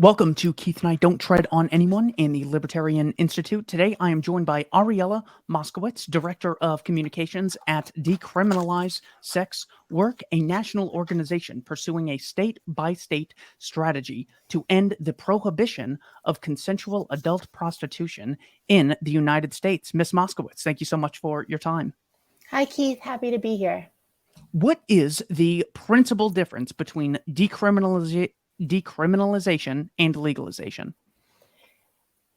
Welcome to Keith and I Don't Tread on Anyone and the Libertarian Institute. Today I am joined by Ariela Moscowitz, Director of Communications at Decriminalize Sex Work, a national organization pursuing a state-by-state strategy to end the prohibition of consensual adult prostitution in the United States. Ms. Moscowitz, thank you so much for your time. Hi, Keith. Happy to be here. What is the principal difference between decriminalization and legalization?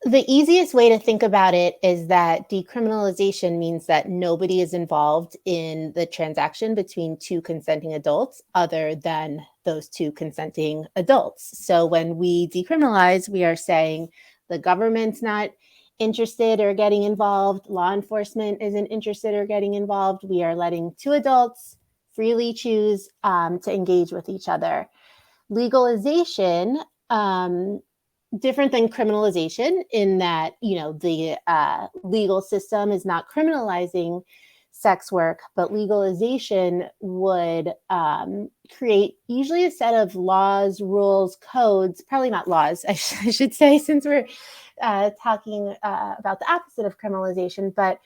The easiest way to think about it is that decriminalization means that nobody is involved in the transaction between two consenting adults other than those two consenting adults. So when we decriminalize, we are saying the government's not interested or getting involved, law enforcement isn't interested or getting involved. We are letting two adults freely choose to engage with each other. Legalization, different than criminalization in that, the legal system is not criminalizing sex work, but legalization would create usually a set of laws, rules, codes, probably not laws, I should say, since we're talking about the opposite of criminalization, but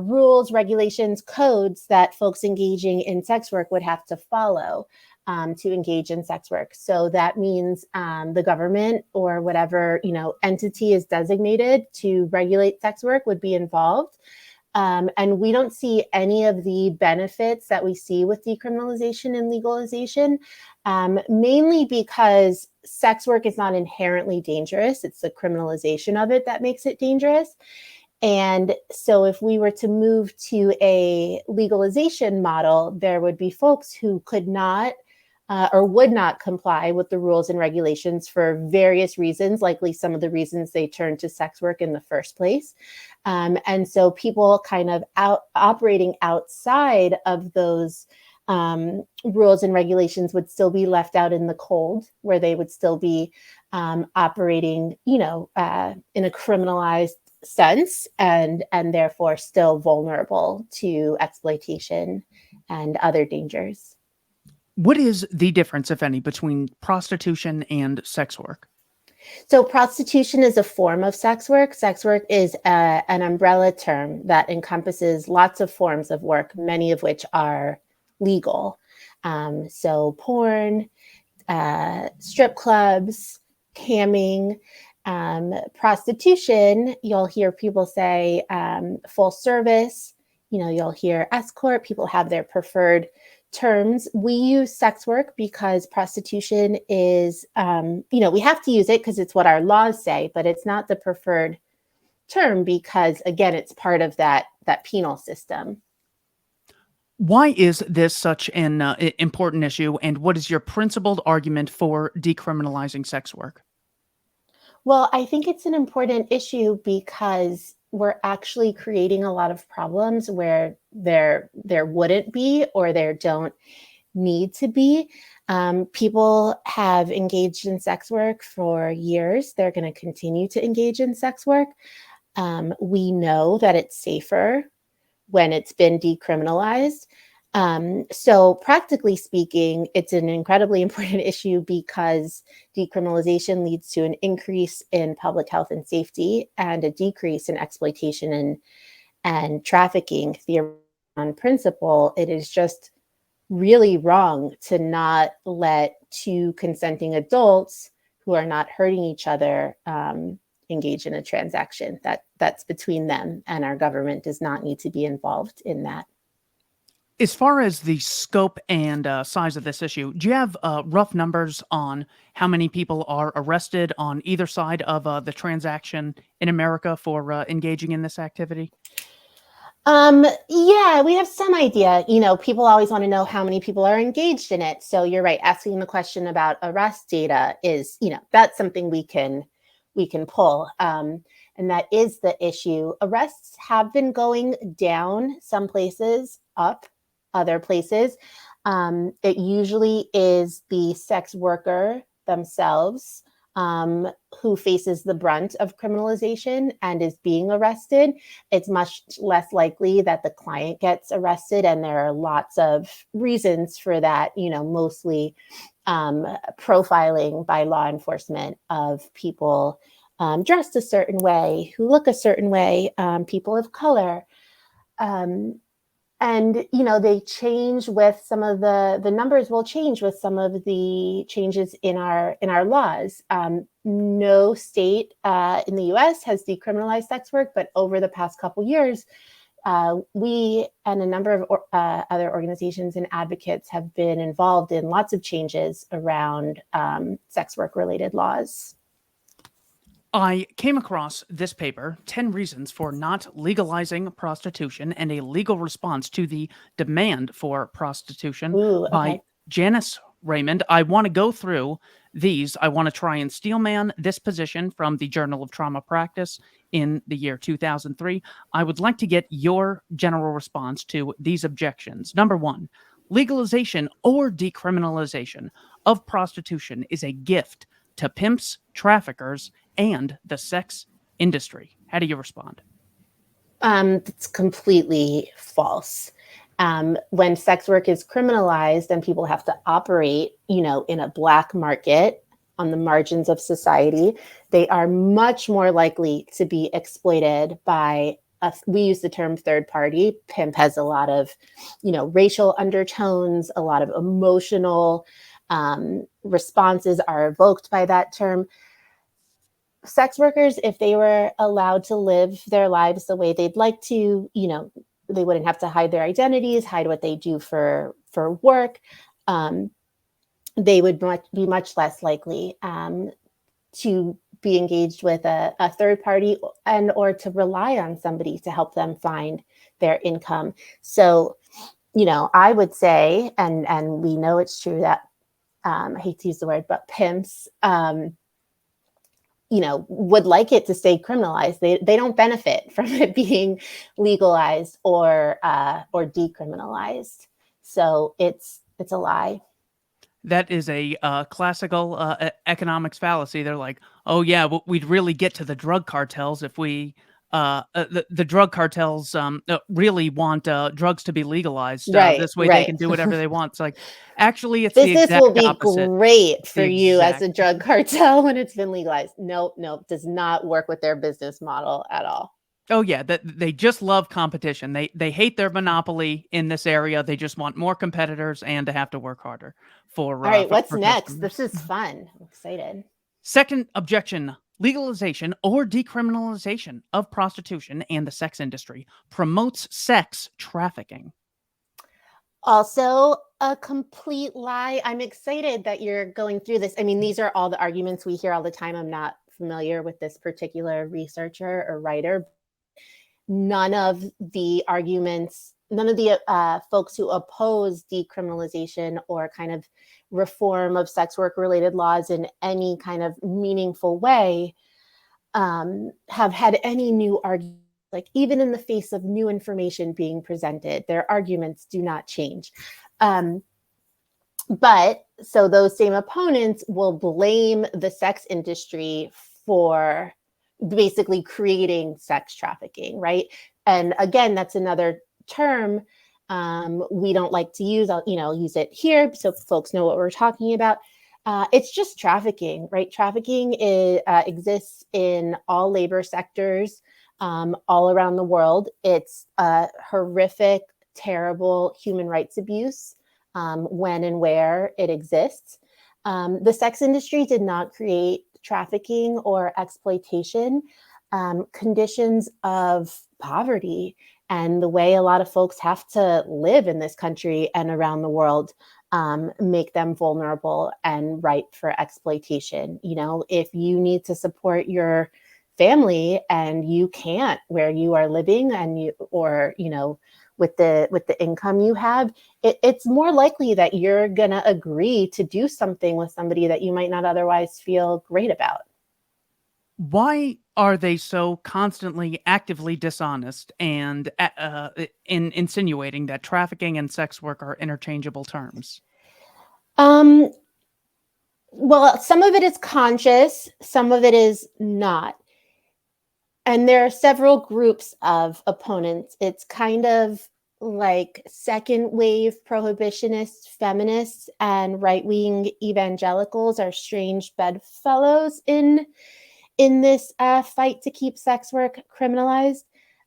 rules, regulations, codes that folks engaging in sex work would have to follow to engage in sex work. So that means the government or whatever entity is designated to regulate sex work would be involved. And we don't see any of the benefits that we see with decriminalization and legalization, mainly because sex work is not inherently dangerous. It's the criminalization of it that makes it dangerous. And so if we were to move to a legalization model, there would be folks who could not or would not comply with the rules and regulations for various reasons, likely some of the reasons they turned to sex work in the first place. And so people kind of operating outside of those rules and regulations would still be left out in the cold, where they would still be operating, in a criminalized sense and therefore still vulnerable to exploitation and other dangers. What is the difference, if any, between prostitution and sex work? So prostitution is a form of sex work. Sex work is an umbrella term that encompasses lots of forms of work, many of which are legal. So porn, strip clubs, camming, prostitution, you'll hear people say full service, you'll hear escort, people have their preferred terms. We use sex work because prostitution is, we have to use it because it's what our laws say, but it's not the preferred term because, again, it's part of that penal system. Why is this such an important issue, and what is your principled argument for decriminalizing sex work? Well, I think it's an important issue because we're actually creating a lot of problems where there wouldn't be or there don't need to be. People have engaged in sex work for years. They're going to continue to engage in sex work. We know that it's safer when it's been decriminalized. So practically speaking, it's an incredibly important issue because decriminalization leads to an increase in public health and safety and a decrease in exploitation and trafficking. On principle, it is just really wrong to not let two consenting adults who are not hurting each other engage in a transaction that's between them, and our government does not need to be involved in that. As far as the scope and size of this issue, do you have rough numbers on how many people are arrested on either side of the transaction in America for engaging in this activity? Yeah, we have some idea. People always want to know how many people are engaged in it. So you're right. Asking the question about arrest data is, that's something we can pull. And that is the issue. Arrests have been going down some places, up other places. It usually is the sex worker themselves who faces the brunt of criminalization and is being arrested, it's much less likely that the client gets arrested. And there are lots of reasons for that, mostly profiling by law enforcement of people dressed a certain way, who look a certain way, people of color. And, they change with some of the numbers will change with some of the changes in our laws. No state in the US has decriminalized sex work, but over the past couple years, we and a number of other organizations and advocates have been involved in lots of changes around sex work related laws. I came across this paper, 10 Reasons for Not Legalizing Prostitution and a Legal Response to the Demand for Prostitution Ooh, by okay. Janice Raymond. I want to go through these. I want to try and steelman this position from the Journal of Trauma Practice in the year 2003. I would like to get your general response to these objections. Number one, legalization or decriminalization of prostitution is a gift to pimps, traffickers, and the sex industry. How do you respond? It's completely false. When sex work is criminalized and people have to operate, in a black market on the margins of society, they are much more likely to be exploited by we use the term third party. Pimp has a lot of, racial undertones, a lot of emotional responses are evoked by that term. Sex workers, if they were allowed to live their lives the way they'd like to, they wouldn't have to hide their identities, hide what they do for work. They would be much less likely to be engaged with a third party and or to rely on somebody to help them find their income. So, I would say, and we know it's true that I hate to use the word, but pimps, would like it to stay criminalized. They don't benefit from it being legalized or decriminalized. So it's a lie. That is a classical economics fallacy. They're like, oh yeah, we'd really get to the drug cartels if we the drug cartels really want drugs to be legalized. This way they can do whatever they want. It's like, actually, it's the business exact will be opposite. great for The you as a exact- drug cartel when it's been legalized. Nope, does not work with their business model at all. Oh yeah, they just love competition. They hate their monopoly in this area. They just want more competitors and to have to work harder for. All right, what's for next? customers. This is fun. I'm excited. Second objection: legalization or decriminalization of prostitution and the sex industry promotes sex trafficking. Also, a complete lie. I'm excited that you're going through this. I mean, these are all the arguments we hear all the time. I'm not familiar with this particular researcher or writer. None of the arguments, none of the folks who oppose decriminalization or kind of reform of sex work related laws in any kind of meaningful way have had any new arguments. Like, even in the face of new information being presented, their arguments do not change. But so those same opponents will blame the sex industry for basically creating sex trafficking, right? And again, that's another term we don't like to use. I'll use it here so folks know what we're talking about. It's just trafficking, right? Trafficking exists in all labor sectors all around the world. It's horrific, terrible human rights abuse when and where it exists. The sex industry did not create trafficking or exploitation. Conditions of poverty and the way a lot of folks have to live in this country and around the world make them vulnerable and ripe for exploitation. If you need to support your family and you can't where you are living and with the income you have, it's more likely that you're gonna agree to do something with somebody that you might not otherwise feel great about. Why are they so constantly actively dishonest and in insinuating that trafficking and sex work are interchangeable terms? Well, some of it is conscious, some of it is not. And there are several groups of opponents. It's kind of like second wave prohibitionists, feminists, and right-wing evangelicals are strange bedfellows in this fight to keep sex work criminalized.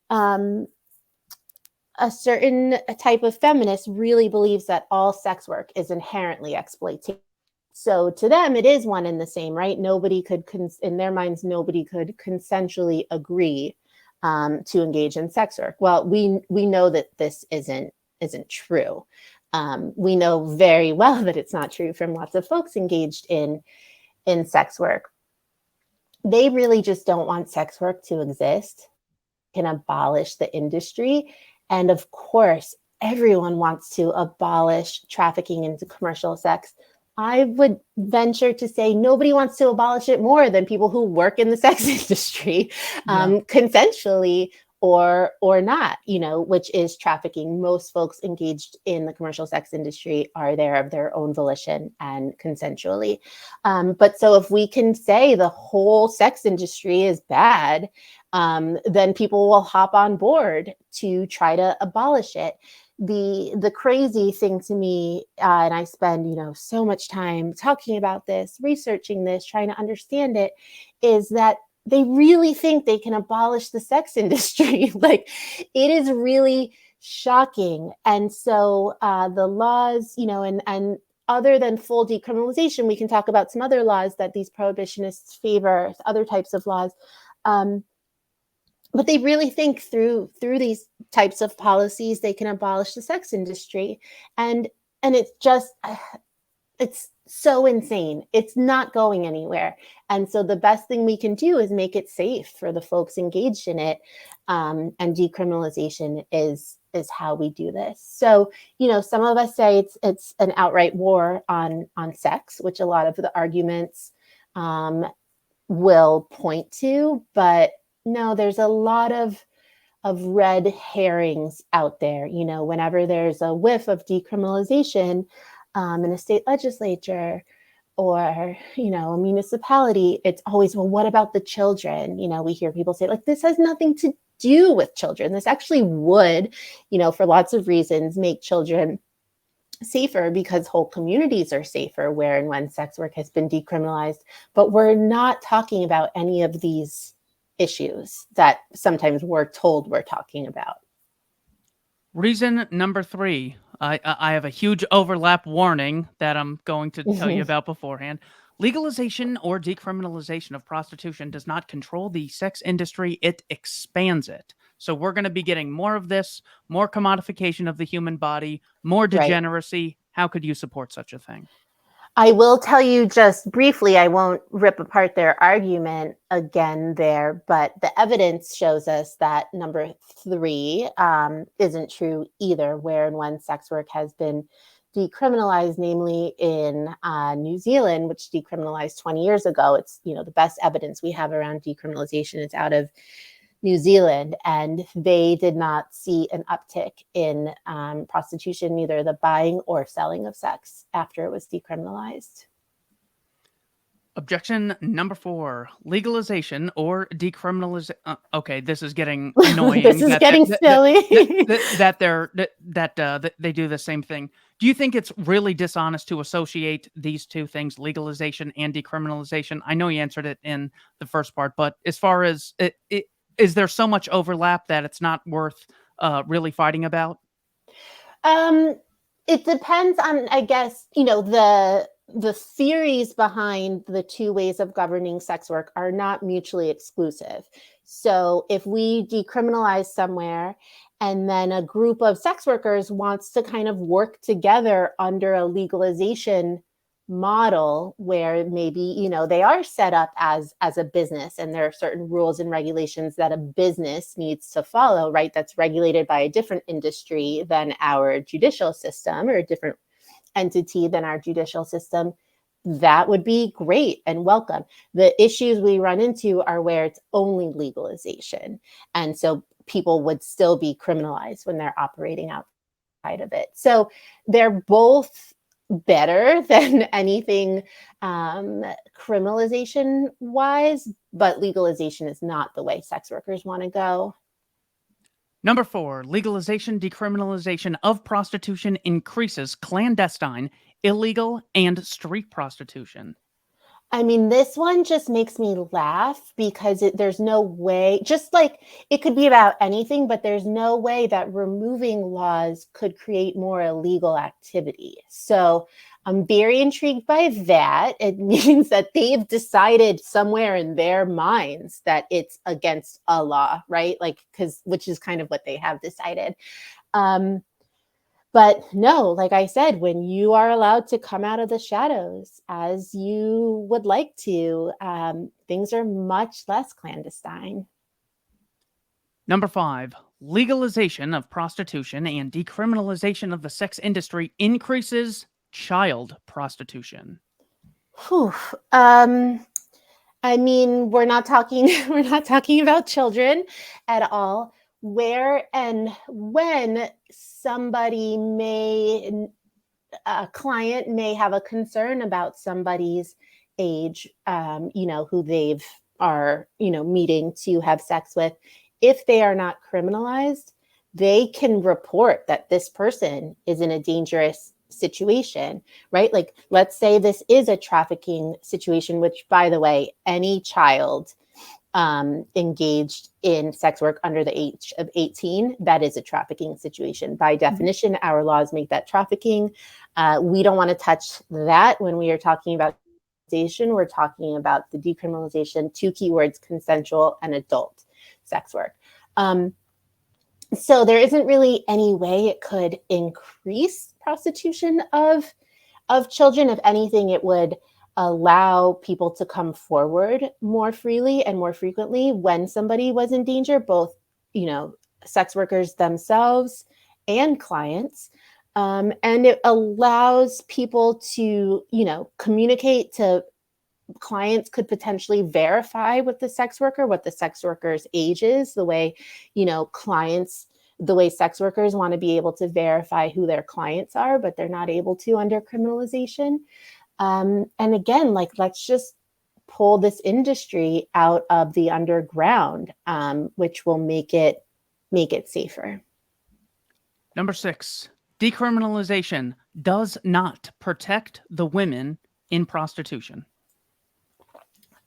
A certain type of feminist really believes that all sex work is inherently exploitative. So to them, it is one and the same, right? Nobody could, in their minds, nobody could consensually agree to engage in sex work. Well, we know that this isn't true. We know very well that it's not true from lots of folks engaged in sex work. They really just don't want sex work to exist, can abolish the industry. And of course, everyone wants to abolish trafficking into commercial sex. I would venture to say nobody wants to abolish it more than people who work in the sex industry, consensually or not, which is trafficking. Most folks engaged in the commercial sex industry are there of their own volition and consensually. But so if we can say the whole sex industry is bad, then people will hop on board to try to abolish it. The crazy thing to me, and I spend so much time talking about this, researching this, trying to understand it, is that they really think they can abolish the sex industry. Like, it is really shocking. And so the laws, and other than full decriminalization, we can talk about some other laws that these prohibitionists favor, other types of laws. But they really think through these types of policies, they can abolish the sex industry. And it's just, it's so insane. It's not going anywhere. And so the best thing we can do is make it safe for the folks engaged in it. And decriminalization is how we do this. So, some of us say it's an outright war on sex, which a lot of the arguments will point to, but no, there's a lot of red herrings out there. Whenever there's a whiff of decriminalization in a state legislature or, a municipality, it's always, well, what about the children? We hear people say, like, this has nothing to do with children. This actually would, for lots of reasons, make children safer, because whole communities are safer where and when sex work has been decriminalized. But we're not talking about any of these issues that sometimes we're told we're talking about. Reason number 3, I have a huge overlap warning that I'm going to tell you about beforehand. Legalization or decriminalization of prostitution does not control the sex industry, it expands it. So we're going to be getting more of this, more commodification of the human body, more degeneracy. Right. How could you support such a thing? I will tell you just briefly, I won't rip apart their argument again there, but the evidence shows us that number 3 isn't true either, where and when sex work has been decriminalized, namely in New Zealand, which decriminalized 20 years ago. It's, the best evidence we have around decriminalization is out of New Zealand, and they did not see an uptick in prostitution, neither the buying or selling of sex, after it was decriminalized. Objection number 4, legalization or decriminalization. Okay, this is getting annoying. This is getting silly. That they do the same thing. Do you think it's really dishonest to associate these two things, legalization and decriminalization? I know you answered it in the first part, but as far as is there so much overlap that it's not worth really fighting about? It depends on, I guess, the theories behind the two ways of governing sex work are not mutually exclusive. So if we decriminalize somewhere and then a group of sex workers wants to kind of work together under a legalization model where maybe, they are set up as a business, and there are certain rules and regulations that a business needs to follow, right? That's regulated by a different industry than our judicial system, or a different entity than our judicial system. That would be great and welcome. The issues we run into are where it's only legalization. And so people would still be criminalized when they're operating outside of it. So they're both better than anything criminalization wise, but legalization is not the way sex workers want to go. Number 4, legalization, decriminalization of prostitution increases clandestine, illegal, and street prostitution. I mean, this one just makes me laugh because there's no way, just like it could be about anything, but there's no way that removing laws could create more illegal activity. So I'm very intrigued by that. It means that they've decided somewhere in their minds that it's against a law, right? Like, which is kind of what they have decided. But no, like I said, when you are allowed to come out of the shadows as you would like to, things are much less clandestine. Number 5, legalization of prostitution and decriminalization of the sex industry increases child prostitution. Whew. I mean, we're not talking about children at all. Where and when a client may have a concern about somebody's age, who they've are, meeting to have sex with, if they are not criminalized, they can report that this person is in a dangerous situation, right? Like, let's say this is a trafficking situation, which, by the way, any child engaged in sex work under the age of 18, that is a trafficking situation. By definition, our laws make that trafficking. We don't want to touch that when we are talking about legalization. We're talking about the decriminalization, 2 keywords, consensual and adult sex work. So there isn't really any way it could increase prostitution of children. If anything, it would allow people to come forward more freely and more frequently when somebody was in danger, both, sex workers themselves and clients. And it allows people to, communicate to clients, could potentially verify with the sex worker what the sex worker's age is, the way, the way sex workers want to be able to verify who their clients are, but they're not able to under criminalization. And again, like, let's just pull this industry out of the underground, which will make it safer. Number 6, decriminalization does not protect the women in prostitution.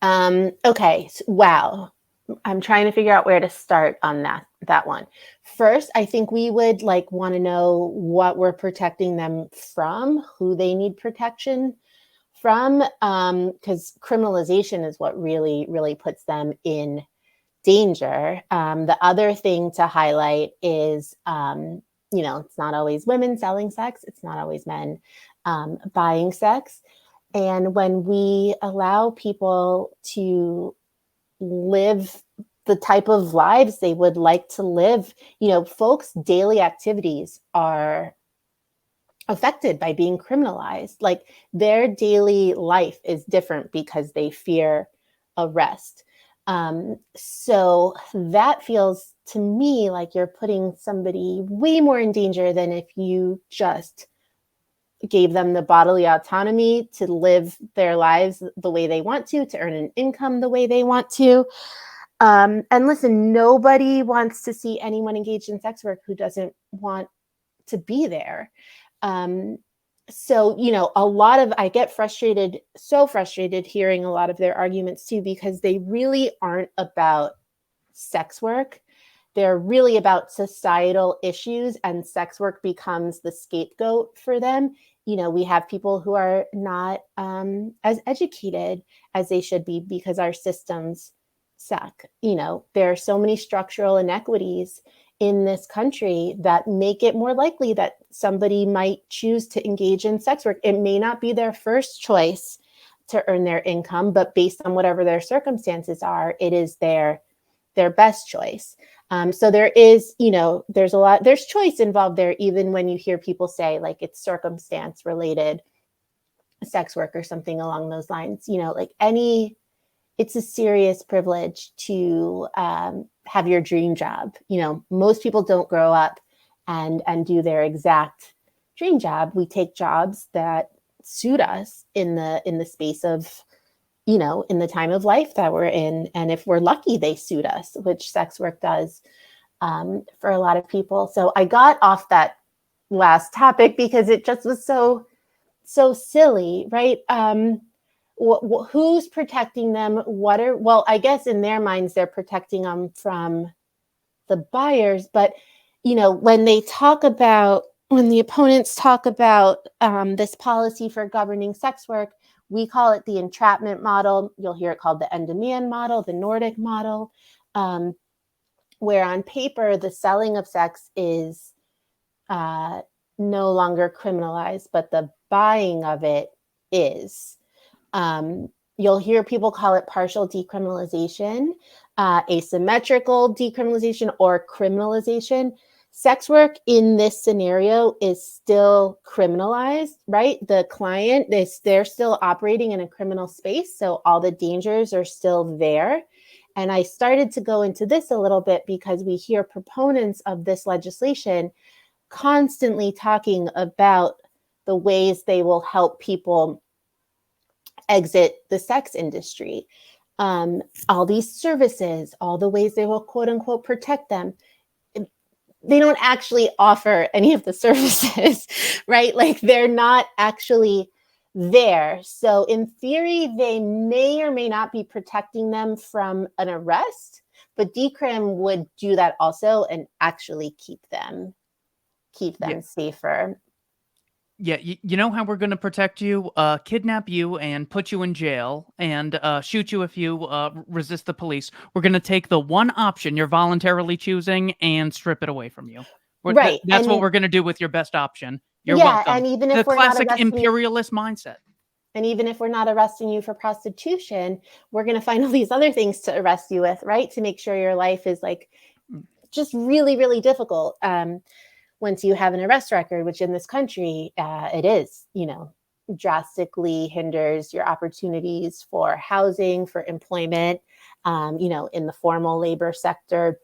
Okay. Wow. I'm trying to figure out where to start on that one. First, I think we would want to know what we're protecting them from, who they need protection from, because criminalization is what really, really puts them in danger. The other thing to highlight is, it's not always women selling sex. It's not always men buying sex. And when we allow people to live the type of lives they would like to live, folks' daily activities are affected by being criminalized. Like, their daily life is different because they fear arrest. So that feels to me like you're putting somebody way more in danger than if you just gave them the bodily autonomy to live their lives the way they want to earn an income the way they want to. And listen, nobody wants to see anyone engaged in sex work who doesn't want to be there. So, I get so frustrated hearing a lot of their arguments too, because they really aren't about sex work. They're really about societal issues, and sex work becomes the scapegoat for them. We have people who are not as educated as they should be because our systems suck. There are so many structural inequities in this country that make it more likely that somebody might choose to engage in sex work. It may not be their first choice to earn their income, but based on whatever their circumstances are, it is their best choice. So there is, there's choice involved there, even when you hear people say like it's circumstance related sex work or something along those lines. It's a serious privilege to have your dream job. Most people don't grow up and do their exact dream job. We take jobs that suit us in the space of, in the time of life that we're in. And if we're lucky, they suit us, which sex work does for a lot of people. So I got off that last topic because it just was so silly, right? Who's protecting them? Well, I guess in their minds, they're protecting them from the buyers. But, when the opponents talk about this policy for governing sex work, we call it the entrapment model. You'll hear it called the end-demand model, the Nordic model, where on paper, the selling of sex is no longer criminalized, but the buying of it is. You'll hear people call it partial decriminalization, asymmetrical decriminalization, or criminalization. Sex work in this scenario is still criminalized, right? The client, they're still operating in a criminal space, so all the dangers are still there. And I started to go into this a little bit because we hear proponents of this legislation constantly talking about the ways they will help people exit the sex industry. All these services, all the ways they will quote unquote protect them. They don't actually offer any of the services, right? Like they're not actually there. So in theory, they may or may not be protecting them from an arrest, but decrim would do that also and actually keep them safer. Yeah, you know how we're going to protect you? Kidnap you and put you in jail and shoot you if you resist the police. We're going to take the one option you're voluntarily choosing and strip it away from you. Right. That's what we're going to do with your best option. You're yeah, welcome. And even The if we're not classic arresting imperialist mindset. And even if we're not arresting you for prostitution, we're going to find all these other things to arrest you with, right? To make sure your life is like just really, really difficult. Once you have an arrest record, which in this country, it is, drastically hinders your opportunities for housing, for employment, in the formal labor sector.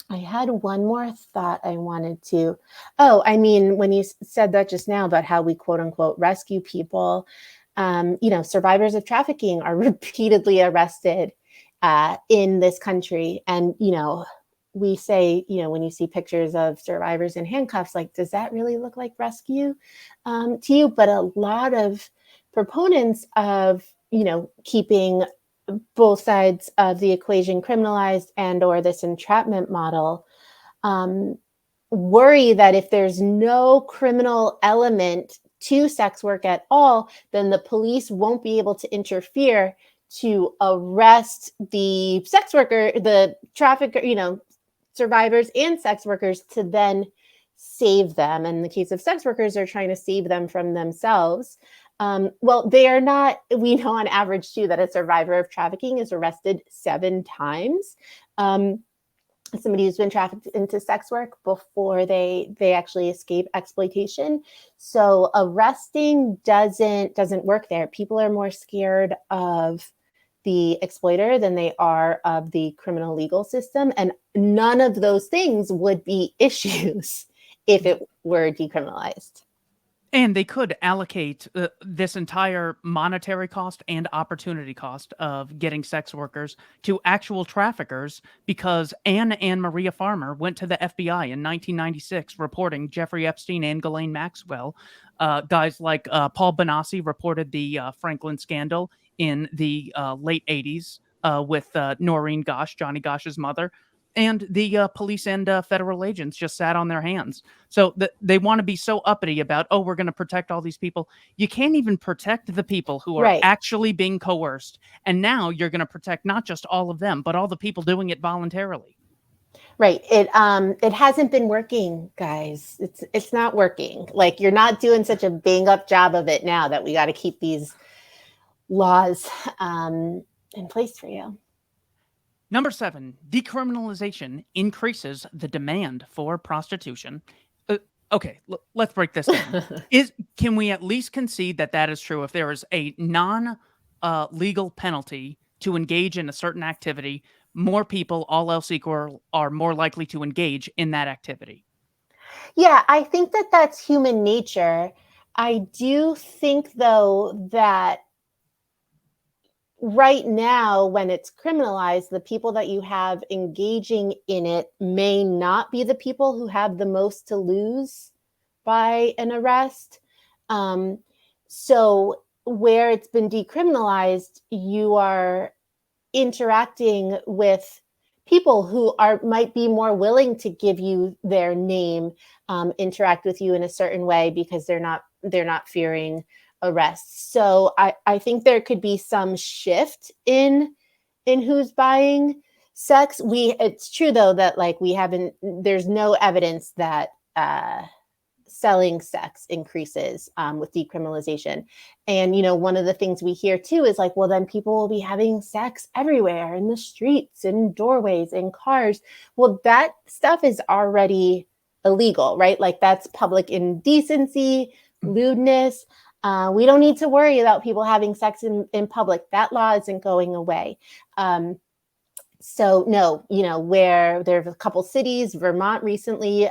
I had one more thought I wanted to. When you said that just now about how we quote unquote rescue people, survivors of trafficking are repeatedly arrested in this country. And, we say, when you see pictures of survivors in handcuffs, like, does that really look like rescue to you? But a lot of proponents of, keeping both sides of the equation criminalized and or this entrapment model worry that if there's no criminal element to sex work at all, then the police won't be able to interfere to arrest the sex worker, the trafficker, survivors and sex workers to then save them. In the case of sex workers, they're trying to save them from themselves. Well, they are not. We know on average, too, that a survivor of trafficking is arrested 7 times. Somebody who's been trafficked into sex work before they actually escape exploitation. So arresting doesn't work there. People are more scared of the exploiter than they are of the criminal legal system. And none of those things would be issues if it were decriminalized. And they could allocate this entire monetary cost and opportunity cost of getting sex workers to actual traffickers, because Anne Maria Farmer went to the FBI in 1996 reporting Jeffrey Epstein and Ghislaine Maxwell. Guys like Paul Benassi reported the Franklin scandal in the late 80s with Noreen Gosch, Johnny Gosch's mother. And the police and federal agents just sat on their hands. So they want to be so uppity about, we're going to protect all these people. You can't even protect the people who are actually being coerced. And now you're going to protect not just all of them, but all the people doing it voluntarily. Right. It hasn't been working, guys. It's not working. Like, you're not doing such a bang up job of it now that we got to keep these laws in place for you. Number 7, decriminalization increases the demand for prostitution. Okay, let's break this down. Can we at least concede that is true? If there is a non-legal penalty to engage in a certain activity, more people, all else equal, are more likely to engage in that activity. Yeah, I think that that's human nature. I do think, though, that right now, when it's criminalized, the people that you have engaging in it may not be the people who have the most to lose by an arrest. Um, so, where it's been decriminalized, you are interacting with people who might be more willing to give you their name, interact with you in a certain way because they're not fearing arrests. So I think there could be some shift in who's buying sex. It's true though that like there's no evidence that selling sex increases with decriminalization. And, one of the things we hear too is like, well, then people will be having sex everywhere in the streets, in doorways, in cars. Well, that stuff is already illegal, right? Like that's public indecency, lewdness. We don't need to worry about people having sex in public. That law isn't going away. So no, where there are a couple cities, Vermont recently,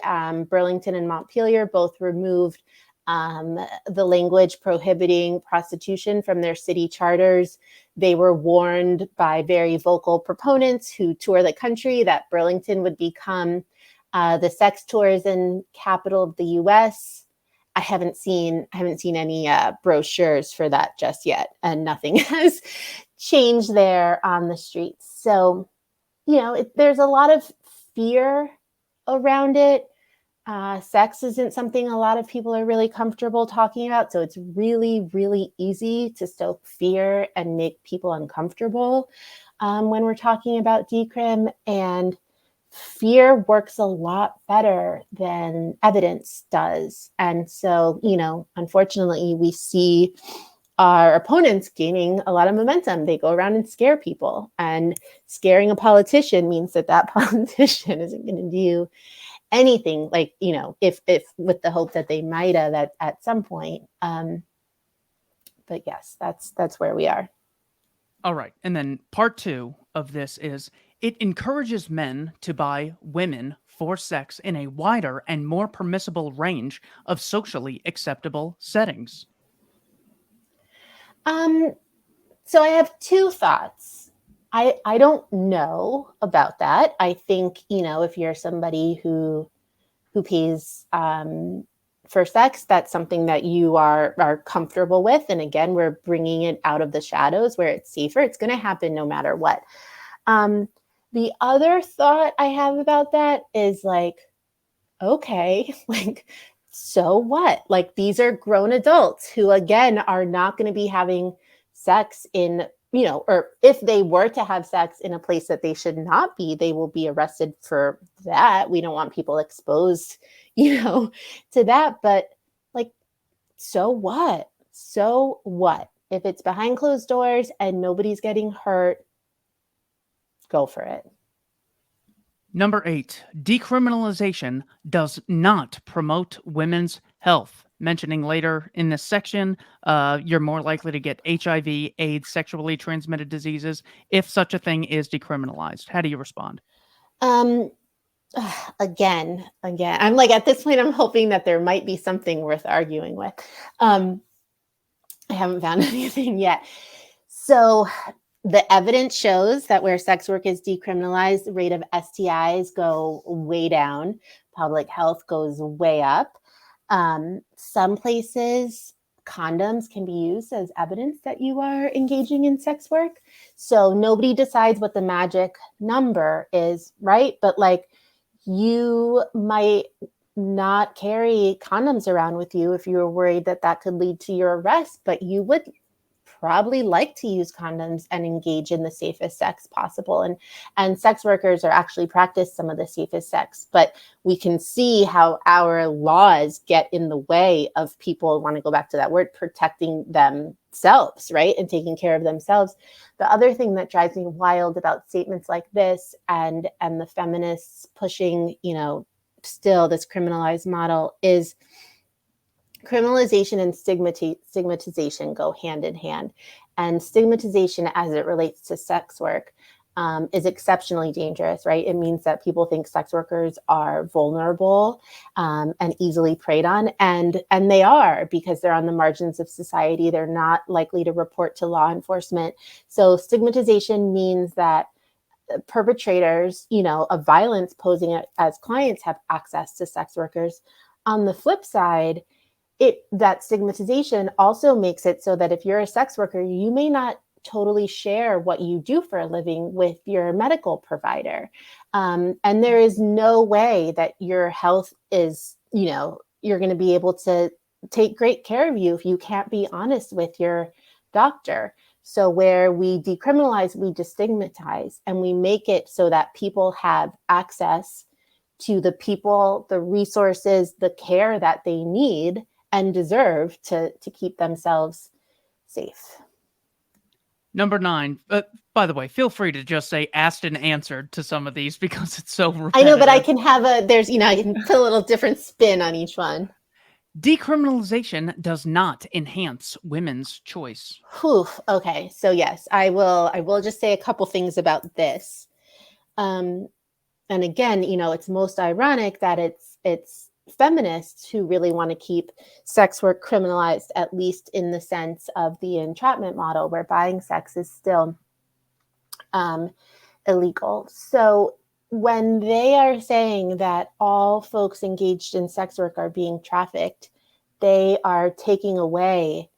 Burlington and Montpelier both removed the language prohibiting prostitution from their city charters. They were warned by very vocal proponents who tour the country that Burlington would become the sex tourism capital of the U.S. I haven't seen any brochures for that just yet, and nothing has changed there on the streets. So there's a lot of fear around it. Sex isn't something a lot of people are really comfortable talking about. So it's really, really easy to stoke fear and make people uncomfortable when we're talking about decrim. And fear works a lot better than evidence does. And so, unfortunately, we see our opponents gaining a lot of momentum. They go around and scare people, and scaring a politician means that politician isn't going to do anything, like, if with the hope that they might have at some point. But yes, that's where we are. All right. And then part 2 of this is it encourages men to buy women for sex in a wider and more permissible range of socially acceptable settings. So I have two thoughts. I don't know about that. I think, if you're somebody who pays for sex, that's something that you are comfortable with. And again, we're bringing it out of the shadows where it's safer. It's going to happen no matter what. The other thought I have about that is like, okay, like, so what? Like, these are grown adults who, again, are not going to be having sex in, or if they were to have sex in a place that they should not be, they will be arrested for that. We don't want people exposed, to that. But like, so what? So what? If it's behind closed doors and nobody's getting hurt, go for it. Number 8, decriminalization does not promote women's health. Mentioning later in this section, you're more likely to get HIV, AIDS, sexually transmitted diseases if such a thing is decriminalized. How do you respond? Again, I'm like, at this point, I'm hoping that there might be something worth arguing with. I haven't found anything yet. So the evidence shows that where sex work is decriminalized, the rate of STIs go way down. Public health goes way up. Some places, condoms can be used as evidence that you are engaging in sex work. So nobody decides what the magic number is, right? But like, you might not carry condoms around with you if you were worried that that could lead to your arrest, but you would probably like to use condoms and engage in the safest sex possible. And sex workers are actually practice some of the safest sex, but we can see how our laws get in the way of people, I want to go back to that word, protecting themselves, right? And taking care of themselves. The other thing that drives me wild about statements like this and the feminists pushing, still this criminalized model is criminalization and stigmatization go hand in hand. And stigmatization as it relates to sex work is exceptionally dangerous, right? It means that people think sex workers are vulnerable and easily preyed on, and they are, because they're on the margins of society. They're not likely to report to law enforcement. So stigmatization means that perpetrators, of violence posing as clients have access to sex workers. On the flip side, that stigmatization also makes it so that if you're a sex worker, you may not totally share what you do for a living with your medical provider. And there is no way that your health is, you're going to be able to take great care of you if you can't be honest with your doctor. So where we decriminalize, we destigmatize, and we make it so that people have access to the people, the resources, the care that they need and deserve to keep themselves safe. Number 9. By the way, feel free to just say asked and answered to some of these because it's so repetitive. I know, but I can have I can put a little different spin on each one. Decriminalization does not enhance women's choice. Whew. Okay, so yes, I will just say a couple things about this. And again, it's most ironic that it's feminists who really want to keep sex work criminalized, at least in the sense of the entrapment model, where buying sex is still illegal. So when they are saying that all folks engaged in sex work are being trafficked, they are taking away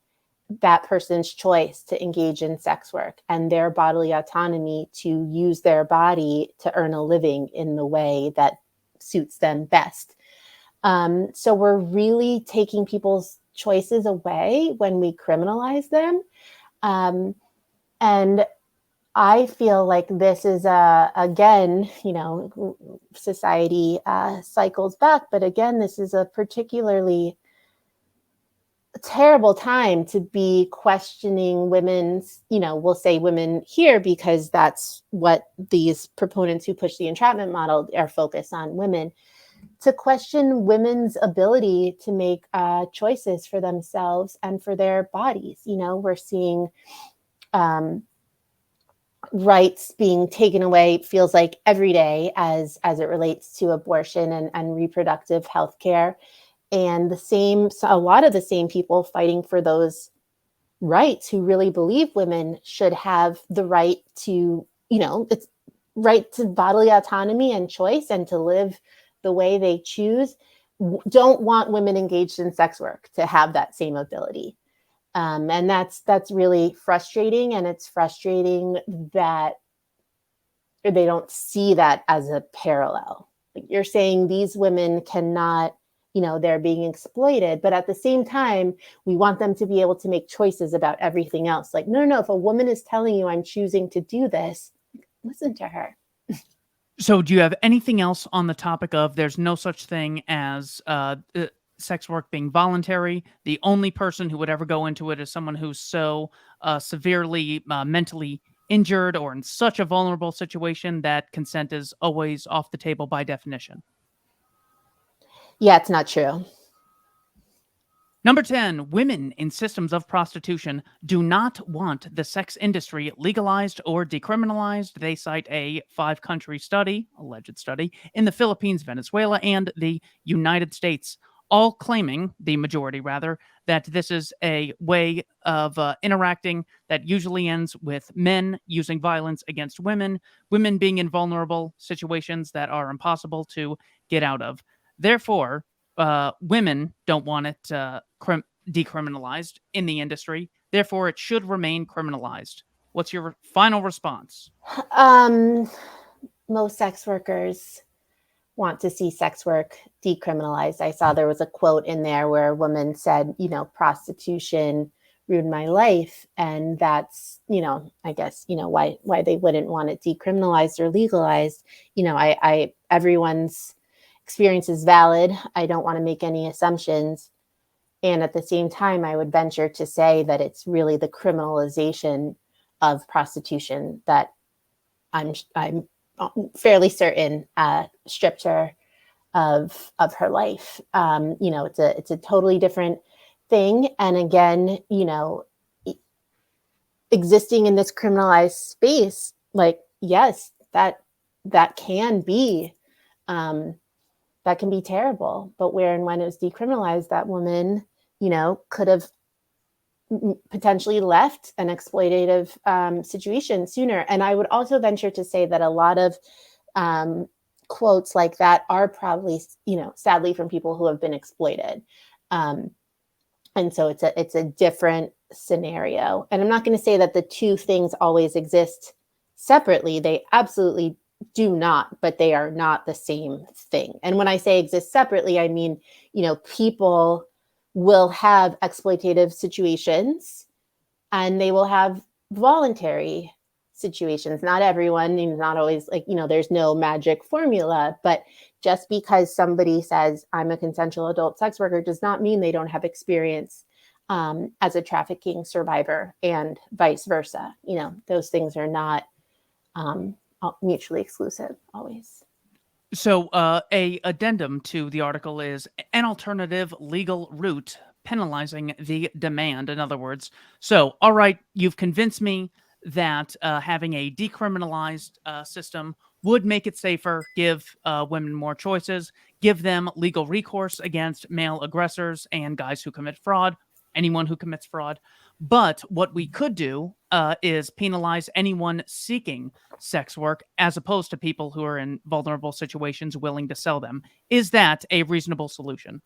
that person's choice to engage in sex work and their bodily autonomy to use their body to earn a living in the way that suits them best. So we're really taking people's choices away when we criminalize them. And I feel like this is again, society cycles back, but again, this is a particularly terrible time to be questioning women's, we'll say women here because that's what these proponents who push the entrapment model are focused on, women, to question women's ability to make choices for themselves and for their bodies. We're seeing rights being taken away, it feels like every day as it relates to abortion and reproductive health care. And a lot of the same people fighting for those rights who really believe women should have the right to, it's right to bodily autonomy and choice and to live the way they choose, don't want women engaged in sex work to have that same ability. And that's really frustrating. And it's frustrating that they don't see that as a parallel. Like you're saying these women cannot, they're being exploited, but at the same time, we want them to be able to make choices about everything else. Like, no, if a woman is telling you I'm choosing to do this, listen to her. So do you have anything else on the topic of there's no such thing as sex work being voluntary? The only person who would ever go into it is someone who's so severely mentally injured or in such a vulnerable situation that consent is always off the table by definition. Yeah, it's not true. Number 10, women in systems of prostitution do not want the sex industry legalized or decriminalized. They cite a 5-country study, alleged study, in the Philippines, Venezuela, and the United States, all claiming, the majority rather, that this is a way of interacting that usually ends with men using violence against women, women being in vulnerable situations that are impossible to get out of. Therefore, women don't want it decriminalized in the industry. Therefore, it should remain criminalized. What's your final response? Most sex workers want to see sex work decriminalized. I saw there was a quote in there where a woman said, prostitution ruined my life. And that's, I guess, why they wouldn't want it decriminalized or legalized. Everyone's experience is valid. I don't want to make any assumptions. And at the same time, I would venture to say that it's really the criminalization of prostitution that I'm fairly certain stripped her of her life. It's a totally different thing. And again, existing in this criminalized space, like yes, that can be um, that can be terrible. But where and when it was decriminalized, that woman, could have potentially left an exploitative situation sooner. And I would also venture to say that a lot of um, quotes like that are probably, sadly from people who have been exploited. Um, and so it's a different scenario. And I'm not going to say that the two things always exist separately. They absolutely do not, but they are not the same thing. And when I say exist separately, I mean, people will have exploitative situations and they will have voluntary situations. Not everyone, not always like, there's no magic formula, but just because somebody says, I'm a consensual adult sex worker, does not mean they don't have experience as a trafficking survivor and vice versa. Those things are not mutually exclusive always. So, a addendum to the article is an alternative legal route penalizing the demand. In other words, so all right, you've convinced me that having a decriminalized system would make it safer, give women more choices, give them legal recourse against male aggressors and guys who commit fraud, anyone who commits fraud. But what we could do is penalize anyone seeking sex work as opposed to people who are in vulnerable situations willing to sell them. Is that a reasonable solution?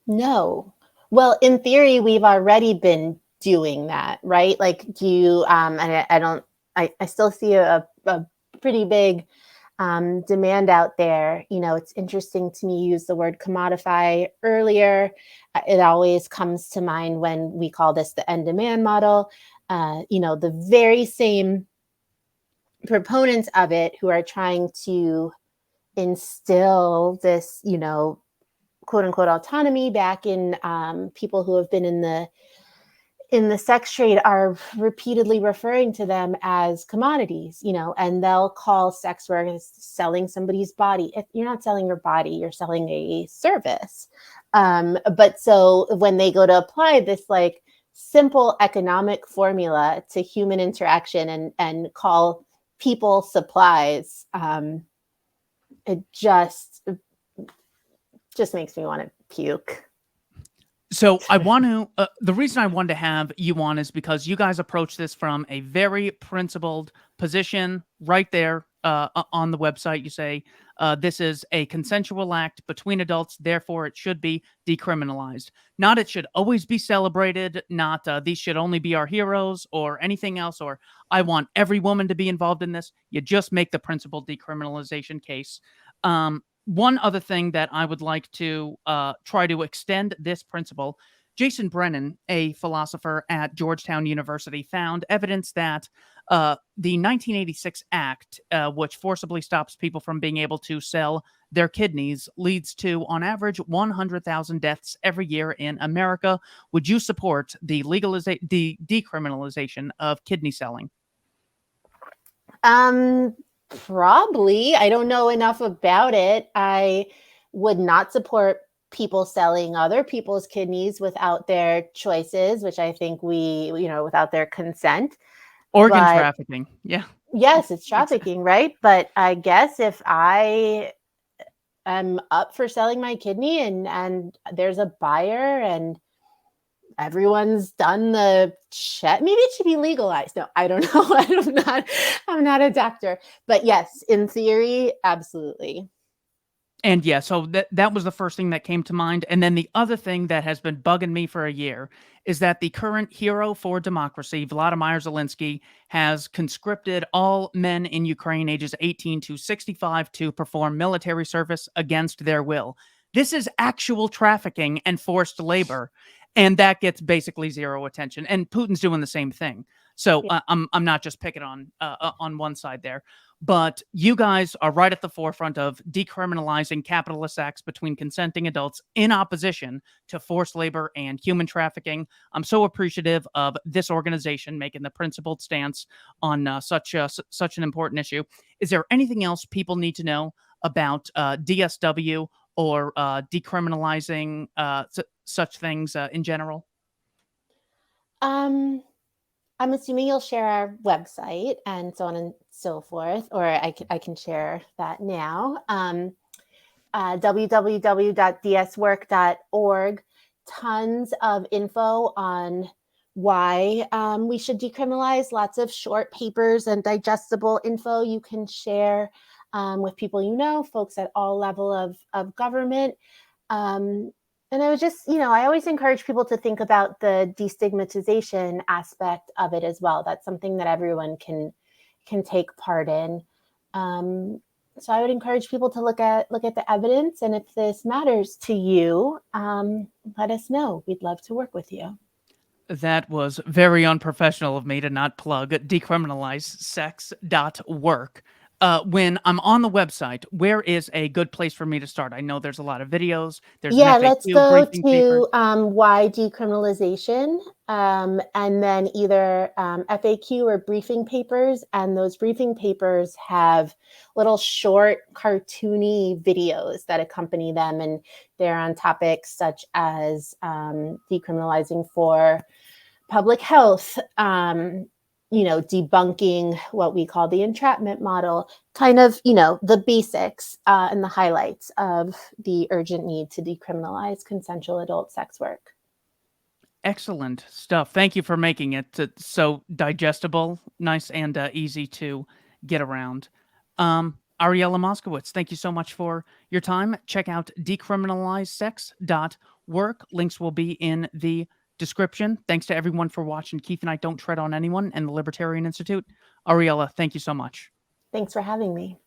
No. Well, in theory, we've already been doing that, right? Like, do you, and I don't, I still see a pretty big demand out there. It's interesting to me, you use the word commodify earlier. It always comes to mind when we call this the end demand model. The very same proponents of it who are trying to instill this, quote unquote autonomy back in people who have been in the sex trade are repeatedly referring to them as commodities, and they'll call sex work as selling somebody's body. If you're not selling your body, you're selling a service. But so when they go to apply this like simple economic formula to human interaction and call people supplies, it just makes me want to puke. So I want to. The reason I wanted to have you on is because you guys approach this from a very principled position. Right there on the website, you say this is a consensual act between adults, therefore it should be decriminalized. Not it should always be celebrated. Not these should only be our heroes or anything else. Or I want every woman to be involved in this. You just make the principled decriminalization case. One other thing that I would like to try to extend this principle. Jason Brennan, a philosopher at Georgetown University, found evidence that the 1986 Act, which forcibly stops people from being able to sell their kidneys, leads to, on average, 100,000 deaths every year in America. Would you support the decriminalization of kidney selling? Probably. I don't know enough about it. I would not support people selling other people's kidneys without their choices, which I think without their consent. Organ But trafficking. Yeah. yes, it's trafficking, right? But I guess if I am up for selling my kidney and there's a buyer and everyone's done the check, maybe it should be legalized. No, I don't know. I'm not a doctor, but yes, in theory, absolutely. And yeah, so that was the first thing that came to mind. And then the other thing that has been bugging me for a year is that the current hero for democracy, Vladimir Zelensky, has conscripted all men in Ukraine ages 18 to 65 to perform military service against their will. This is actual trafficking and forced labor, and that gets basically zero attention. And Putin's doing the same thing. So Yeah. I'm not just picking on one side there. But you guys are right at the forefront of decriminalizing capitalist acts between consenting adults in opposition to forced labor and human trafficking. I'm so appreciative of this organization making the principled stance on such an important issue. Is there anything else people need to know about DSW or decriminalizing such things in general? Um, I'm assuming you'll share our website and so on and so forth, or I can share that now. www.dswork.org. Tons of info on why we should decriminalize. Lots of short papers and digestible info you can share with people you know, folks at all level of government. And I was just, I always encourage people to think about the destigmatization aspect of it as well. That's something that everyone can take part in. So I would encourage people to look at the evidence, and if this matters to you, let us know. We'd love to work with you. That was very unprofessional of me to not plug decriminalizesex.work. When I'm on the website, where is a good place for me to start? I know there's a lot of videos. There's an FAQ, Let's go briefing papers. to why decriminalization, and then either FAQ or briefing papers. And those briefing papers have little short cartoony videos that accompany them, and they're on topics such as decriminalizing for public health, debunking what we call the entrapment model, kind of, the basics and the highlights of the urgent need to decriminalize consensual adult sex work. Excellent stuff. Thank you for making it so digestible, nice, and easy to get around. Ariela Moscowitz, thank you so much for your time. Check out decriminalizesex.work. Links will be in the description. Thanks to everyone for watching Keith and I Don't Tread on Anyone and the Libertarian Institute. Ariela, thank you so much. Thanks for having me.